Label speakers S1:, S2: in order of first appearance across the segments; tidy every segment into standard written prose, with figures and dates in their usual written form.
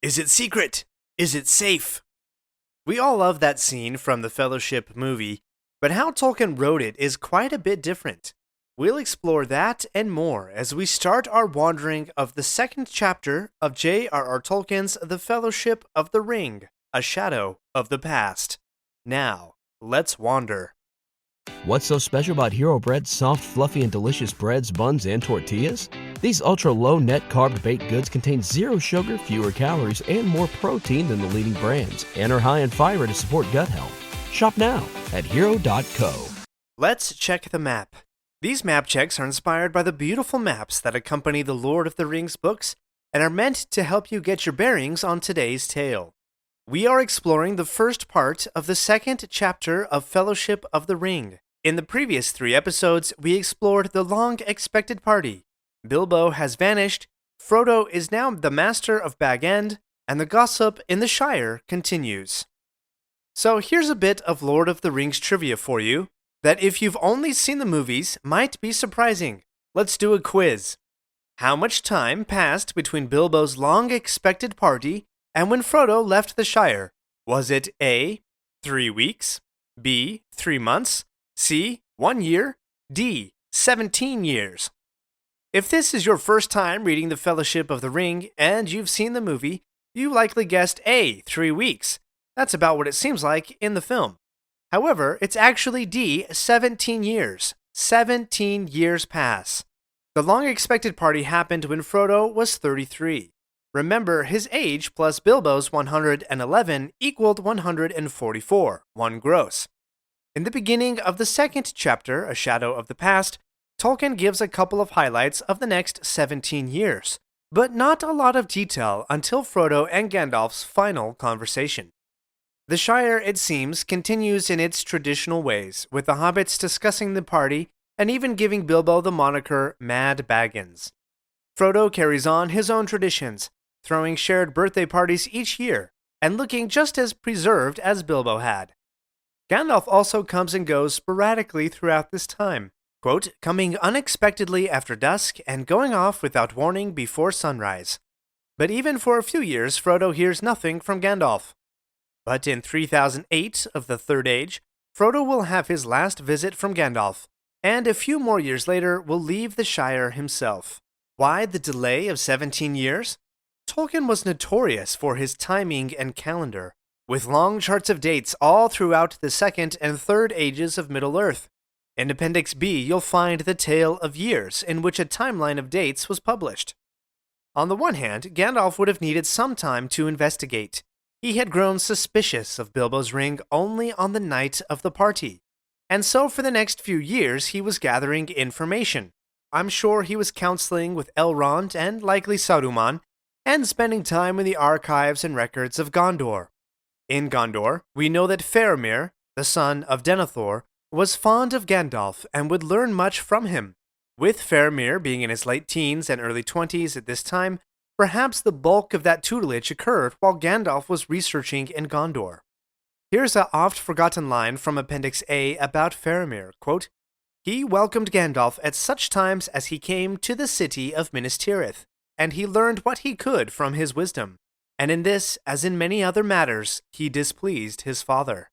S1: Is it secret? Is it safe? We all love that scene from the Fellowship movie, but how Tolkien wrote it is quite a bit different. We'll explore that and more as we start our wandering of the second chapter of J.R.R. Tolkien's The Fellowship of the Ring, A Shadow of the Past. Now, let's wander.
S2: What's so special about Hero Bread's soft, fluffy, and delicious breads, buns, and tortillas? These ultra-low net-carb baked goods contain zero sugar, fewer calories, and more protein than the leading brands, and are high in fiber to support gut health. Shop now at hero.co.
S1: Let's check the map. These map checks are inspired by the beautiful maps that accompany the Lord of the Rings books and are meant to help you get your bearings on today's tale. We are exploring the first part of the second chapter of Fellowship of the Ring. In the previous 3 episodes, we explored the long-expected party. Bilbo has vanished, Frodo is now the master of Bag End, and the gossip in the Shire continues. So here's a bit of Lord of the Rings trivia for you that if you've only seen the movies might be surprising. Let's do a quiz. How much time passed between Bilbo's long-expected party and when Frodo left the Shire? Was it A, 3 weeks, B, 3 months, C, 1 year, D, 17 years? If this is your first time reading The Fellowship of the Ring and you've seen the movie, you likely guessed A, 3 weeks. That's about what it seems like in the film. However, it's actually D, 17 years. 17 years pass. The long-expected party happened when Frodo was 33. Remember, his age plus Bilbo's 111 equaled 144, 1 gross. In the beginning of the second chapter, A Shadow of the Past, Tolkien gives a couple of highlights of the next 17 years, but not a lot of detail until Frodo and Gandalf's final conversation. The Shire, it seems, continues in its traditional ways, with the Hobbits discussing the party and even giving Bilbo the moniker Mad Baggins. Frodo carries on his own traditions, throwing shared birthday parties each year, and looking just as preserved as Bilbo had. Gandalf also comes and goes sporadically throughout this time, quote, coming unexpectedly after dusk and going off without warning before sunrise. But even for a few years, Frodo hears nothing from Gandalf. But in 3008 of the Third Age, Frodo will have his last visit from Gandalf, and a few more years later will leave the Shire himself. Why the delay of 17 years? Tolkien was notorious for his timing and calendar, with long charts of dates all throughout the Second and Third Ages of Middle-earth. In Appendix B, you'll find the tale of years in which a timeline of dates was published. On the one hand, Gandalf would have needed some time to investigate. He had grown suspicious of Bilbo's ring only on the night of the party, and so for the next few years he was gathering information. I'm sure he was counseling with Elrond and likely Saruman, and spending time in the archives and records of Gondor. In Gondor, we know that Faramir, the son of Denethor, was fond of Gandalf and would learn much from him. With Faramir being in his late teens and early 20s at this time, perhaps the bulk of that tutelage occurred while Gandalf was researching in Gondor. Here's a oft-forgotten line from Appendix A about Faramir, quote, he welcomed Gandalf at such times as he came to the city of Minas Tirith, and he learned what he could from his wisdom, and in this, as in many other matters, he displeased his father.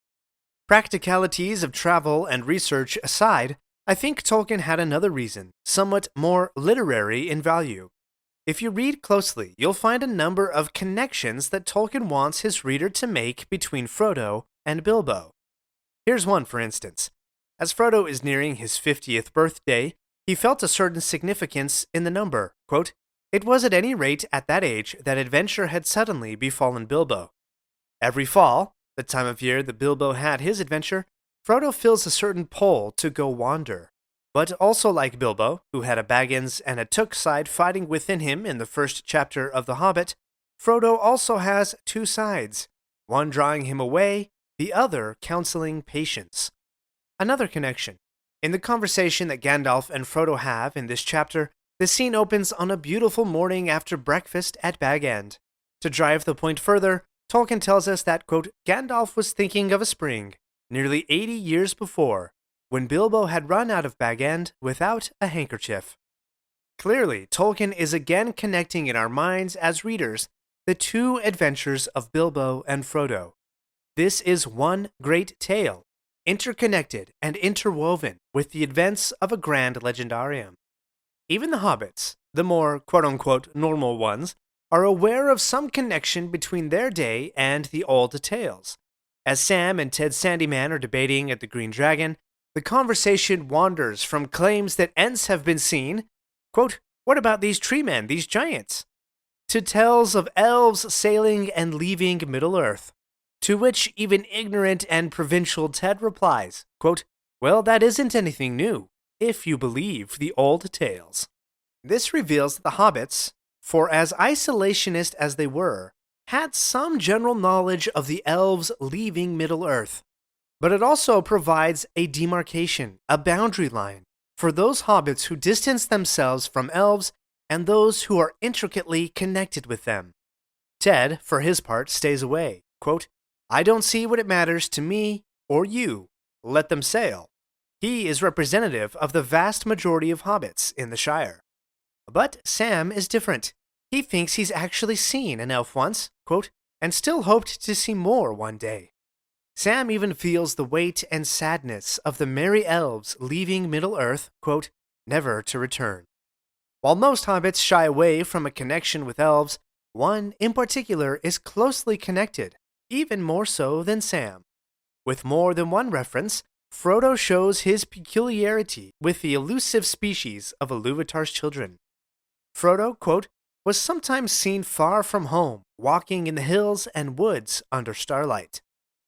S1: Practicalities of travel and research aside, I think Tolkien had another reason, somewhat more literary in value. If you read closely, you'll find a number of connections that Tolkien wants his reader to make between Frodo and Bilbo. Here's one, for instance. As Frodo is nearing his 50th birthday, he felt a certain significance in the number. Quote, it was at any rate at that age that adventure had suddenly befallen Bilbo. Every fall, the time of year that Bilbo had his adventure, Frodo feels a certain pull to go wander. But also like Bilbo, who had a Baggins and a Took side fighting within him in the first chapter of The Hobbit, Frodo also has 2 sides, one drawing him away, the other counseling patience. Another connection. In the conversation that Gandalf and Frodo have in this chapter, the scene opens on a beautiful morning after breakfast at Bag End. To drive the point further, Tolkien tells us that, quote, Gandalf was thinking of a spring, nearly 80 years before, when Bilbo had run out of Bag End without a handkerchief. Clearly, Tolkien is again connecting in our minds as readers The Two Adventures of Bilbo and Frodo. This is one great tale, interconnected and interwoven with the events of a grand legendarium. Even the hobbits, the more quote-unquote normal ones, are aware of some connection between their day and the old tales. As Sam and Ted Sandyman are debating at the Green Dragon, the conversation wanders from claims that Ents have been seen, quote, "What about these tree men, these giants?" to tales of elves sailing and leaving Middle-earth, to which even ignorant and provincial Ted replies, quote, "Well, that isn't anything new, if you believe the old tales." This reveals that the hobbits, for as isolationist as they were, had some general knowledge of the elves leaving Middle-earth. But it also provides a demarcation, a boundary line, for those hobbits who distance themselves from elves and those who are intricately connected with them. Ted, for his part, stays away. Quote, "I don't see what it matters to me or you. Let them sail." He is representative of the vast majority of hobbits in the Shire. But Sam is different. He thinks he's actually seen an elf once, quote, and still hoped to see more one day. Sam even feels the weight and sadness of the merry elves leaving Middle-earth, quote, never to return. While most hobbits shy away from a connection with elves, one in particular is closely connected, even more so than Sam. With more than one reference, Frodo shows his peculiarity with the elusive species of Ilúvatar's children. Frodo, quote, was sometimes seen far from home, walking in the hills and woods under starlight.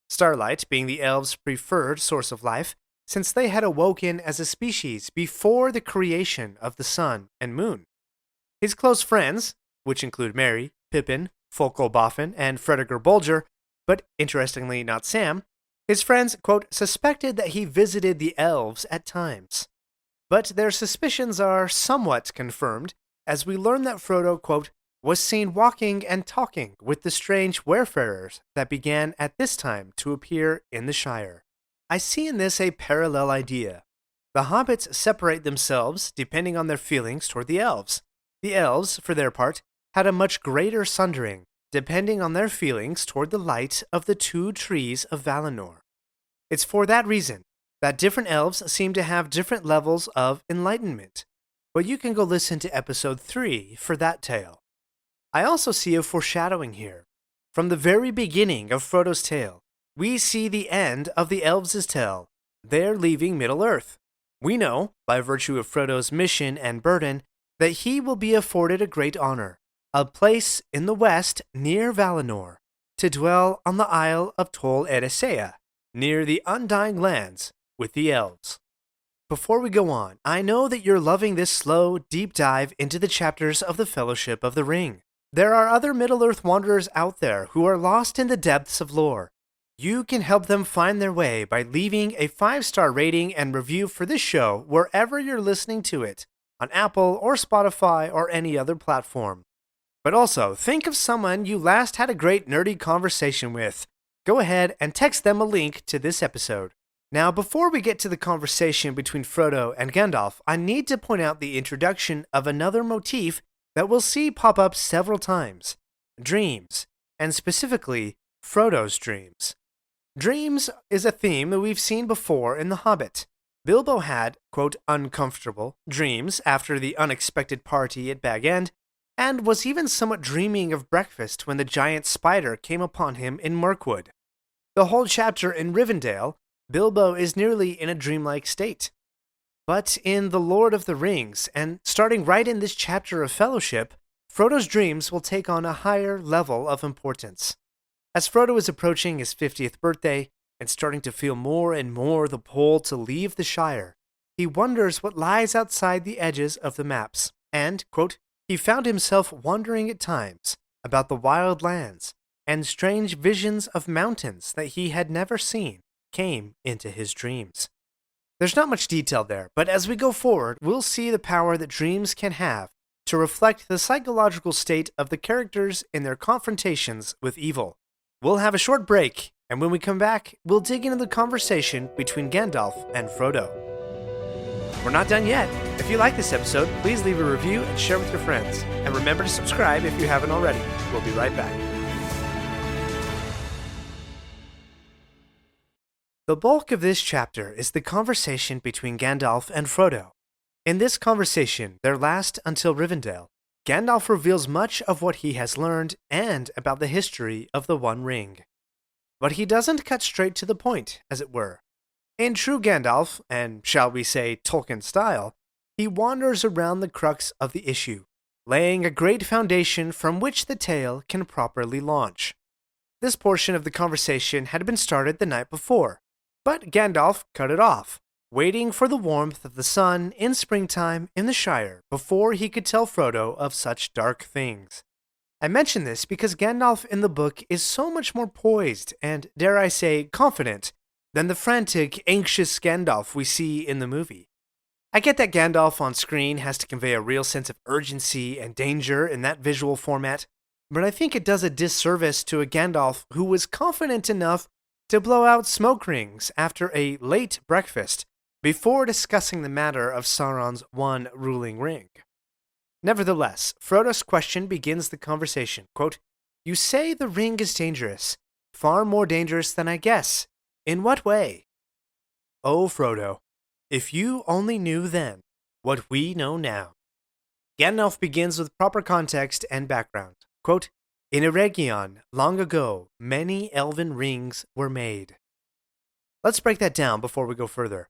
S1: Starlight being the elves' preferred source of life, since they had awoken as a species before the creation of the sun and moon. His close friends, which include Merry, Pippin, Folco Boffin, and Fredegar Bolger, but interestingly not Sam, his friends, quote, suspected that he visited the elves at times. But their suspicions are somewhat confirmed, as we learn that Frodo, quote, was seen walking and talking with the strange wayfarers that began at this time to appear in the Shire. I see in this a parallel idea. The hobbits separate themselves depending on their feelings toward the elves. The elves, for their part, had a much greater sundering, depending on their feelings toward the light of the two trees of Valinor. It's for that reason that different elves seem to have different levels of enlightenment, but you can go listen to episode 3 for that tale. I also see a foreshadowing here. From the very beginning of Frodo's tale, we see the end of the elves' tale. They're leaving Middle-earth. We know, by virtue of Frodo's mission and burden, that he will be afforded a great honor, a place in the west near Valinor, to dwell on the Isle of Tol Eressëa, near the Undying Lands, with the elves. Before we go on, I know that you're loving this slow, deep dive into the chapters of the Fellowship of the Ring. There are other Middle-earth wanderers out there who are lost in the depths of lore. You can help them find their way by leaving a 5-star rating and review for this show wherever you're listening to it, on Apple or Spotify or any other platform. But also, think of someone you last had a great nerdy conversation with. Go ahead and text them a link to this episode. Now, before we get to the conversation between Frodo and Gandalf, I need to point out the introduction of another motif that we'll see pop up several times. Dreams, and specifically, Frodo's dreams. Dreams is a theme that we've seen before in The Hobbit. Bilbo had, quote, uncomfortable dreams after the unexpected party at Bag End, and was even somewhat dreaming of breakfast when the giant spider came upon him in Mirkwood. The whole chapter in Rivendell, Bilbo is nearly in a dreamlike state. But in The Lord of the Rings, and starting right in this chapter of Fellowship, Frodo's dreams will take on a higher level of importance. As Frodo is approaching his 50th birthday and starting to feel more and more the pull to leave the Shire, he wonders what lies outside the edges of the maps, and, quote, he found himself wondering at times about the wild lands, and strange visions of mountains that he had never seen came into his dreams. There's not much detail there, but as we go forward, we'll see the power that dreams can have to reflect the psychological state of the characters in their confrontations with evil. We'll have a short break, and when we come back, we'll dig into the conversation between Gandalf and Frodo. We're not done yet. If you like this episode, please leave a review and share with your friends. And remember to subscribe if you haven't already. We'll be right back. The bulk of this chapter is the conversation between Gandalf and Frodo. In this conversation, their last until Rivendell, Gandalf reveals much of what he has learned and about the history of the One Ring. But he doesn't cut straight to the point, as it were. In true Gandalf, and shall we say Tolkien style, he wanders around the crux of the issue, laying a great foundation from which the tale can properly launch. This portion of the conversation had been started the night before, but Gandalf cut it off, waiting for the warmth of the sun in springtime in the Shire before he could tell Frodo of such dark things. I mention this because Gandalf in the book is so much more poised and, dare I say, confident than the frantic, anxious Gandalf we see in the movie. I get that Gandalf on screen has to convey a real sense of urgency and danger in that visual format, but I think it does a disservice to a Gandalf who was confident enough to blow out smoke rings after a late breakfast before discussing the matter of Sauron's one ruling ring. Nevertheless, Frodo's question begins the conversation. Quote, "You say the ring is dangerous, far more dangerous than I guess. In what way?" Oh, Frodo, if you only knew then what we know now. Gandalf begins with proper context and background. Quote, "In Eregion, long ago, many elven rings were made." Let's break that down before we go further.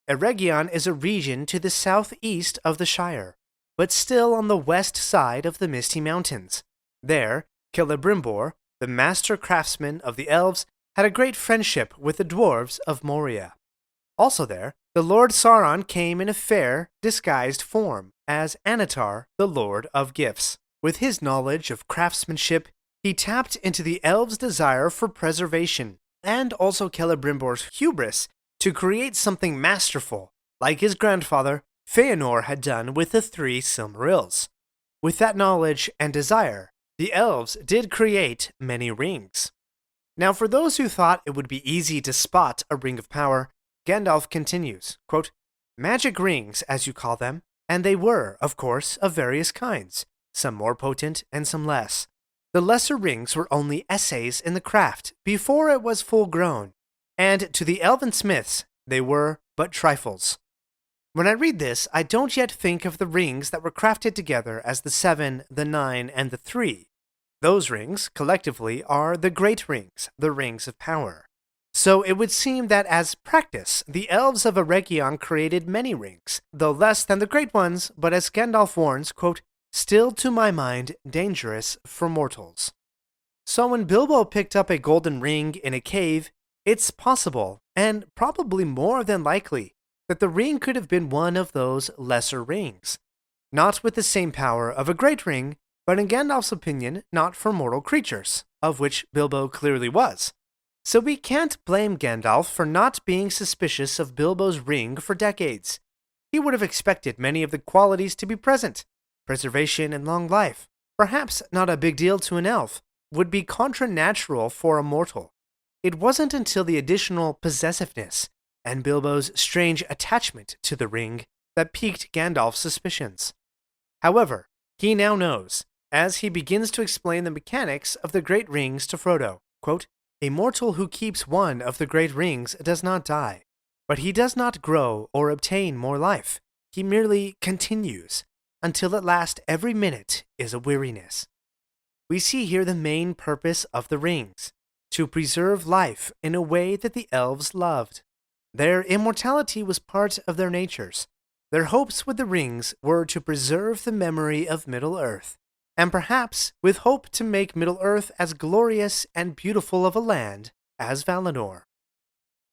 S1: Eregion is a region to the southeast of the Shire, but still on the west side of the Misty Mountains. There, Celebrimbor, the master craftsman of the elves, had a great friendship with the dwarves of Moria. Also there, the Lord Sauron came in a fair, disguised form as Anatar, the Lord of Gifts. With his knowledge of craftsmanship, he tapped into the elves' desire for preservation, and also Celebrimbor's hubris to create something masterful, like his grandfather, Feanor, had done with the 3 Silmarils. With that knowledge and desire, the elves did create many rings. Now, for those who thought it would be easy to spot a ring of power, Gandalf continues, quote, "Magic rings, as you call them, and they were, of course, of various kinds, some more potent and some less. The lesser rings were only essays in the craft before it was full grown, and to the elven smiths they were but trifles." When I read this, I don't yet think of the rings that were crafted together as the 7, the 9, and the 3. Those rings, collectively, are the Great Rings, the Rings of Power. So it would seem that as practice, the elves of Eregion created many rings, though less than the great ones, but as Gandalf warns, quote, "still to my mind dangerous for mortals." So when Bilbo picked up a golden ring in a cave, it's possible, and probably more than likely, that the ring could have been one of those lesser rings. Not with the same power of a great ring, but in Gandalf's opinion, not for mortal creatures, of which Bilbo clearly was. So we can't blame Gandalf for not being suspicious of Bilbo's ring for decades. He would have expected many of the qualities to be present. Preservation and long life, perhaps not a big deal to an elf, would be contra-natural for a mortal. It wasn't until the additional possessiveness and Bilbo's strange attachment to the ring that piqued Gandalf's suspicions. However, he now knows, as he begins to explain the mechanics of the great rings to Frodo, quote, "A mortal who keeps one of the great rings does not die, but he does not grow or obtain more life. He merely continues, until at last every minute is a weariness." We see here the main purpose of the rings, to preserve life in a way that the elves loved. Their immortality was part of their natures. Their hopes with the rings were to preserve the memory of Middle-earth, and perhaps with hope to make Middle-earth as glorious and beautiful of a land as Valinor.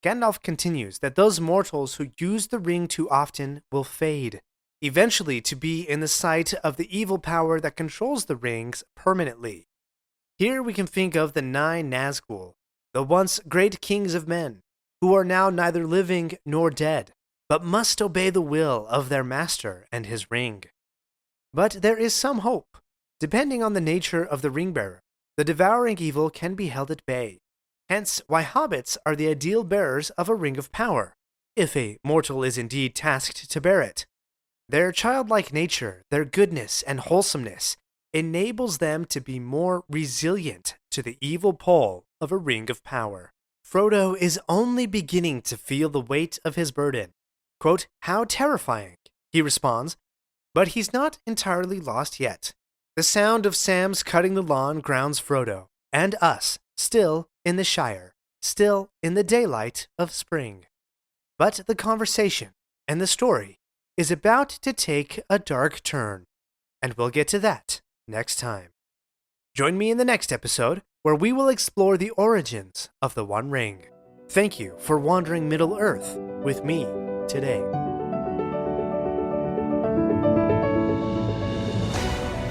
S1: Gandalf continues that those mortals who use the ring too often will fade, eventually to be in the sight of the evil power that controls the rings permanently. Here we can think of the 9 Nazgul, the once great kings of men, who are now neither living nor dead, but must obey the will of their master and his ring. But there is some hope. Depending on the nature of the ring-bearer, the devouring evil can be held at bay. Hence why hobbits are the ideal bearers of a ring of power. if a mortal is indeed tasked to bear it. Their childlike nature, their goodness and wholesomeness, enables them to be more resilient to the evil pull of a ring of power. Frodo is only beginning to feel the weight of his burden. Quote, "How terrifying," he responds, but he's not entirely lost yet. The sound of Sam's cutting the lawn grounds Frodo, and us, still in the Shire, still in the daylight of spring. But the conversation and the story is about to take a dark turn, and we'll get to that next time. Join me in the next episode, where we will explore the origins of the One Ring. Thank you for wandering Middle-earth with me today.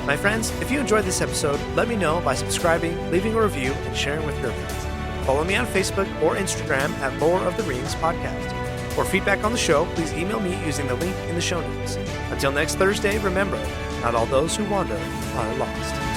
S1: My friends, if you enjoyed this episode, let me know by subscribing, leaving a review, and sharing with your friends. Follow me on Facebook or Instagram at Lore of the Rings Podcast. For feedback on the show, please email me using the link in the show notes. Until next Thursday, remember, not all those who wander are lost.